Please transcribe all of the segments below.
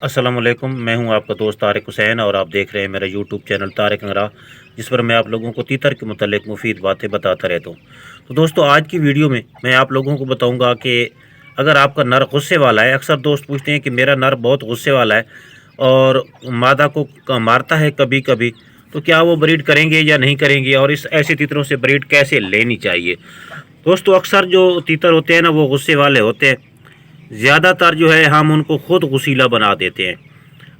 अस्सलाम वालेकुम। मैं हूं आपका दोस्त तारिक हुसैन और आप देख रहे हैं मेरा यूट्यूब चैनल तारिक अंगरा, जिस पर मैं आप लोगों को तीतर के मुतालिक मुफीद बातें बताता रहता हूं। तो दोस्तों, आज की वीडियो में मैं आप लोगों को बताऊंगा कि अगर आपका नर गुस्से वाला है, अक्सर दोस्त पूछते हैं कि मेरा नर बहुत गुस्से वाला है और मादा को मारता है कभी कभी, तो क्या वो ब्रीड करेंगे या नहीं करेंगे, और इस ऐसे तीतरों से ब्रीड कैसे लेनी चाहिए। दोस्तों, अक्सर जो तीतर होते हैं ना, वो गुस्से वाले होते हैं। ज़्यादातर जो है हम उनको खुद गुसीला बना देते हैं।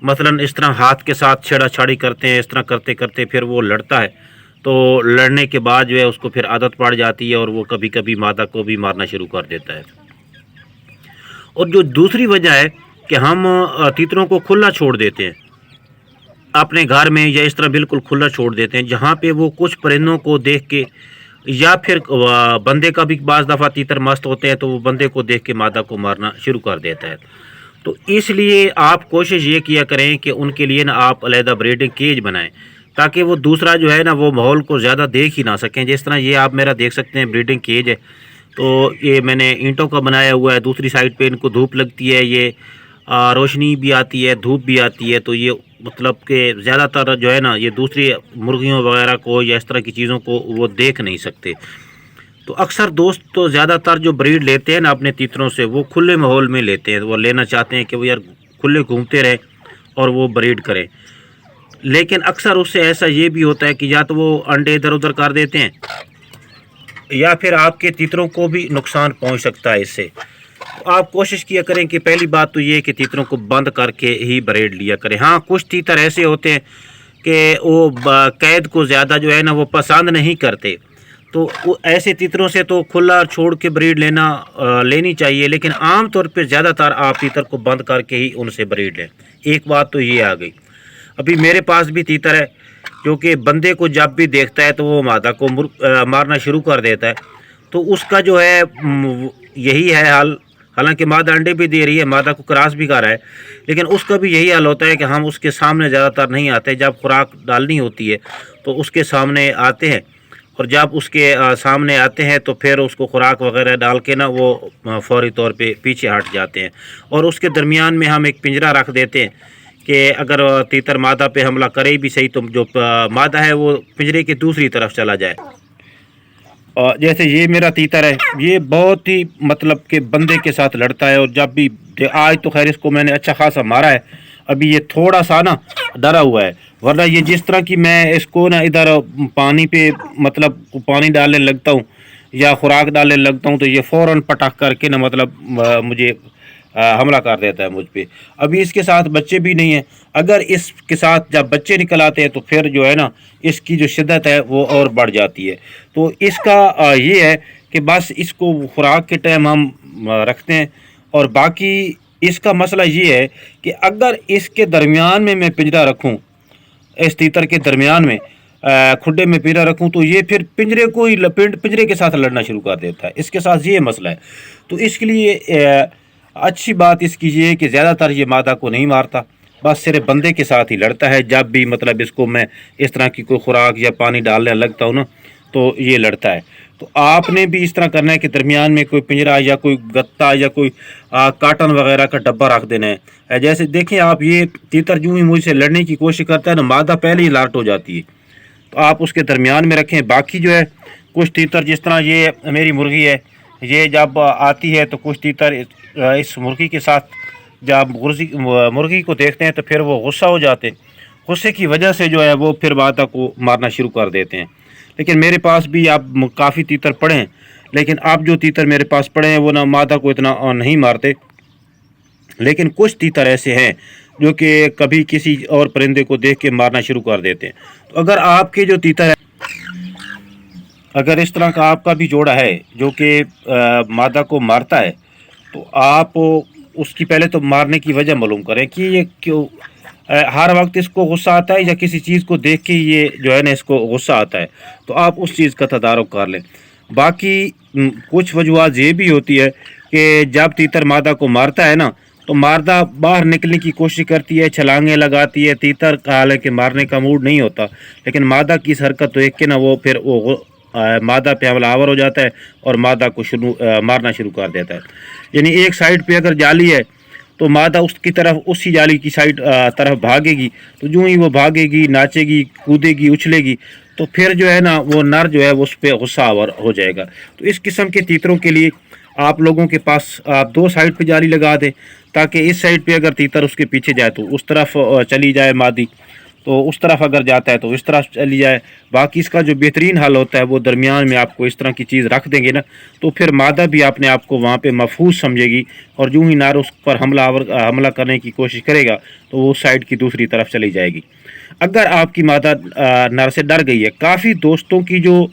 मसलन इस तरह हाथ के साथ छेड़ा छाड़ी करते हैं, इस तरह करते करते फिर वो लड़ता है, तो लड़ने के बाद जो है उसको फिर आदत पड़ जाती है और वो कभी कभी मादा को भी मारना शुरू कर देता है। और जो दूसरी वजह है कि हम तीतरों को खुला छोड़ देते हैं अपने घर में, या इस तरह बिल्कुल खुला छोड़ देते हैं जहाँ पे वो कुछ परिंदों को देख के, या फिर बंदे का भी बाज़ दफ़ा तीतर मस्त होते हैं तो वो बंदे को देख के मादा को मारना शुरू कर देता है। तो इसलिए आप कोशिश ये किया करें कि उनके लिए ना आप अलहदा ब्रीडिंग केज बनाएं, ताकि वो दूसरा जो है ना वो माहौल को ज़्यादा देख ही ना सकें। जिस तरह ये आप मेरा देख सकते हैं ब्रीडिंग केज है, तो ये मैंने ईंटों का बनाया हुआ है। दूसरी साइड पे इनको धूप लगती है, ये रोशनी भी आती है, धूप भी आती है, तो ये मतलब कि ज़्यादातर जो है ना ये दूसरी मुर्गियों वगैरह को या इस तरह की चीज़ों को वो देख नहीं सकते। तो अक्सर दोस्त तो ज़्यादातर जो ब्रीड लेते हैं ना अपने तीतरों से, वो खुले माहौल में लेते हैं। वो लेना चाहते हैं कि वो यार खुले घूमते रहे और वो ब्रीड करें। लेकिन अक्सर उससे ऐसा ये भी होता है कि या तो वो अंडे इधर उधर कर देते हैं, या फिर आपके तीतरों को भी नुकसान पहुंच सकता है इससे। तो आप कोशिश किया करें कि पहली बात तो ये कि तीतरों को बंद करके ही ब्रीड लिया करें। हाँ, कुछ तीतर ऐसे होते हैं कि वो कैद को ज़्यादा जो है ना वो पसंद नहीं करते, तो वो ऐसे तीतरों से तो खुला छोड़ के ब्रीड लेनी चाहिए। लेकिन आम तौर पे ज़्यादातर आप तीतर को बंद करके ही उनसे ब्रीड लें। एक बात तो ये आ गई। अभी मेरे पास भी तीतर है जो कि बंदे को जब भी देखता है तो वो मादा को मारना शुरू कर देता है। तो उसका जो है यही है हाल। हालांकि मादा अंडे भी दे रही है, मादा को क्रॉस भी कर रहा है, लेकिन उसका भी यही हाल होता है कि हम उसके सामने ज़्यादातर नहीं आते। जब खुराक डालनी होती है तो उसके सामने आते हैं, और जब उसके सामने आते हैं तो फिर उसको खुराक वगैरह डाल के ना वो फौरी तौर पे पीछे हट जाते हैं। और उसके दरमियान में हम एक पिंजरा रख देते हैं कि अगर तीतर मादा पे हमला करे भी सही, तो जो मादा है वो पिंजरे की दूसरी तरफ चला जाए। और जैसे ये मेरा तीतर है, ये बहुत ही मतलब कि बंदे के साथ लड़ता है। और जब भी, आज तो खैर इसको मैंने अच्छा खासा मारा है, अभी ये थोड़ा सा ना डरा हुआ है। वरना ये जिस तरह की मैं इसको ना इधर पानी पे मतलब पानी डालने लगता हूँ या खुराक डालने लगता हूँ, तो ये फ़ौरन पटक करके ना मतलब मुझे हमला कर देता है मुझ पे। अभी इसके साथ बच्चे भी नहीं हैं। अगर इसके साथ जब बच्चे निकल आते हैं तो फिर जो है ना इसकी जो शिद्दत है वो और बढ़ जाती है। तो इसका ये है कि बस इसको खुराक के टाइम हम रखते हैं। और बाकी इसका मसला ये है कि अगर इसके दरमियान में मैं पिंजरा रखूं, इस तीतर के दरमियान में खुड्डे में पिंजरा रखूं, तो ये फिर पिंजरे को ही पिंजरे के साथ लड़ना शुरू कर देता है। इसके साथ ये मसला है। तो इसके लिए अच्छी बात इसकी ये है कि ज़्यादातर ये मादा को नहीं मारता, बस सिर्फ बंदे के साथ ही लड़ता है। जब भी मतलब इसको मैं इस तरह की कोई खुराक या पानी डालने लगता हूँ ना, तो ये लड़ता है। तो आपने भी इस तरह करना है कि दरमियान में कोई पिंजरा या कोई गत्ता या कोई काटन वगैरह का डब्बा रख देना है। जैसे देखें आप, ये तीतर यूँ ही मुझसे लड़ने की कोशिश करता है ना, मादा पहले ही लाट हो जाती है, तो आप उसके दरमियान में रखें। बाकी जो है कुछ तीतर, जिस तरह ये मेरी मुर्गी है, ये जब आती है तो कुछ तीतर इस मुर्गी के साथ जब मुर्गी को देखते हैं तो फिर वो गुस्सा हो जाते हैं। गुस्से की वजह से जो है वो फिर मादा को मारना शुरू कर देते हैं। लेकिन मेरे पास भी आप काफ़ी तीतर पड़े हैं, लेकिन अब जो तीतर मेरे पास पड़े हैं वो ना मादा को इतना नहीं मारते। लेकिन कुछ तीतर ऐसे हैं जो कि कभी किसी और परिंदे को देख के मारना शुरू कर देते हैं। तो अगर आपके जो तीतर है, अगर इस तरह का आपका भी जोड़ा है जो कि मादा को मारता है, तो आप उसकी पहले तो मारने की वजह मालूम करें कि ये क्यों हर वक्त इसको गुस्सा आता है, या किसी चीज़ को देख के ये जो है ना इसको गुस्सा आता है। तो आप उस चीज़ का तदारुक कर लें। बाकी कुछ वजूहत ये भी होती है कि जब तीतर मादा को मारता है ना, तो मादा बाहर निकलने की कोशिश करती है, छलांगे लगाती है। तीतर का हालांकि मारने का मूड नहीं होता, लेकिन मादा की इस हरकत देख के ना वो फिर वो मादा पे हमलावर हो जाता है और मादा को मारना शुरू कर देता है। यानी एक साइड पे अगर जाली है تو مادہ اس کی طرف اسی جالی کی سائڈ طرف بھاگے گی، تو جو ہی وہ بھاگے گی، ناچے گی، کودے گی، اچھلے گی، تو پھر جو ہے نا وہ نر جو ہے وہ اس پہ غصہ آور ہو جائے گا۔ تو اس قسم کے تیتروں کے لیے آپ لوگوں کے پاس آپ 2 سائڈ پہ جالی لگا دیں، تاکہ اس سائڈ پہ اگر تیتر اس کے پیچھے جائے تو اس طرف چلی جائے مادی، تو اس طرف اگر جاتا ہے تو اس طرف چلی جائے۔ باقی اس کا جو بہترین حل ہوتا ہے وہ درمیان میں آپ کو اس طرح کی چیز رکھ دیں گے نا، تو پھر مادہ بھی اپنے آپ کو وہاں پہ محفوظ سمجھے گی، اور جو ہی نر اس پر حملہ کرنے کی کوشش کرے گا تو وہ سائڈ کی دوسری طرف چلی جائے گی۔ اگر آپ کی مادہ نر سے ڈر گئی ہے، کافی دوستوں کی جو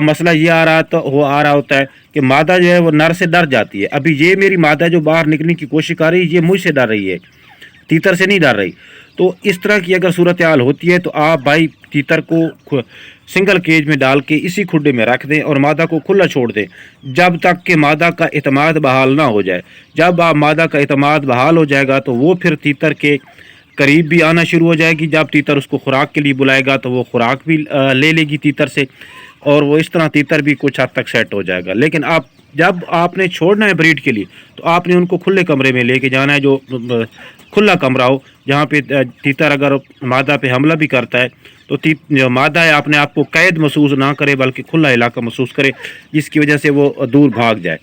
مسئلہ یہ آ رہا ہوتا ہے کہ مادہ جو ہے وہ نر سے ڈر جاتی ہے۔ ابھی یہ میری مادہ جو باہر نکلنے کی کوشش کر رہی ہے، یہ مجھ سے ڈر رہی ہے، تیتر سے نہیں ڈر رہی۔ تو اس طرح کی اگر صورتحال ہوتی ہے تو آپ بھائی تیتر کو سنگل کیج میں ڈال کے اسی کھڈے میں رکھ دیں اور مادہ کو کھلا چھوڑ دیں، جب تک کہ مادہ کا اعتماد بحال نہ ہو جائے۔ جب آپ مادہ کا اعتماد بحال ہو جائے گا تو وہ پھر تیتر کے قریب بھی آنا شروع ہو جائے گی۔ جب تیتر اس کو خوراک کے لیے بلائے گا تو وہ خوراک بھی لے لے گی تیتر سے، اور وہ اس طرح تیتر بھی کچھ حد تک سیٹ ہو جائے گا۔ لیکن جب آپ نے چھوڑنا ہے بریڈ کے لیے تو آپ نے ان کو کھلے کمرے میں لے کے جانا ہے، جو کھلا کمرہ ہو، جہاں پہ تیتر اگر مادہ پہ حملہ بھی کرتا ہے تو جو مادہ ہے اپنے آپ کو قید محسوس نہ کرے، بلکہ کھلا علاقہ محسوس کرے، جس کی وجہ سے وہ دور بھاگ جائے۔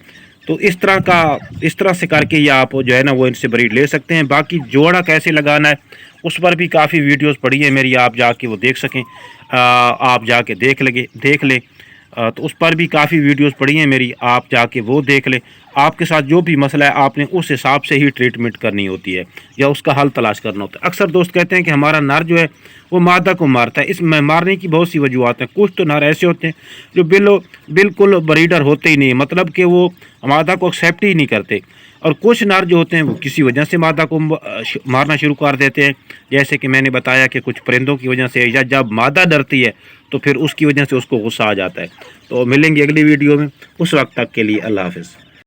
تو اس طرح سے کر کے یہ آپ جو ہے نا وہ ان سے بریڈ لے سکتے ہیں۔ باقی جوڑا کیسے لگانا ہے اس پر بھی کافی ویڈیوز پڑی ہیں میری، آپ جا کے وہ دیکھ سکیں، آپ جا کے دیکھ لیں، تو اس پر بھی کافی ویڈیوز پڑی ہیں میری، آپ جا کے وہ دیکھ لیں۔ آپ کے ساتھ جو بھی مسئلہ ہے آپ نے اس حساب سے ہی ٹریٹمنٹ کرنی ہوتی ہے یا اس کا حل تلاش کرنا ہوتا ہے۔ اکثر دوست کہتے ہیں کہ ہمارا نر جو ہے وہ مادہ کو مارتا ہے۔ اس میں مارنے کی بہت سی وجوہات ہیں۔ کچھ تو نر ایسے ہوتے ہیں جو بالکل بریڈر ہوتے ہی نہیں، مطلب کہ وہ مادہ کو ایکسیپٹ ہی نہیں کرتے، اور کچھ نر جو ہوتے ہیں وہ کسی وجہ سے مادہ کو مارنا شروع کر دیتے ہیں، جیسے کہ میں نے بتایا کہ کچھ پرندوں کی وجہ سے، یا جب مادہ ڈرتی ہے تو پھر اس کی وجہ سے اس کو غصہ آ جاتا ہے۔ تو ملیں گے اگلی ویڈیو میں، اس وقت تک کے لیے اللہ حافظ۔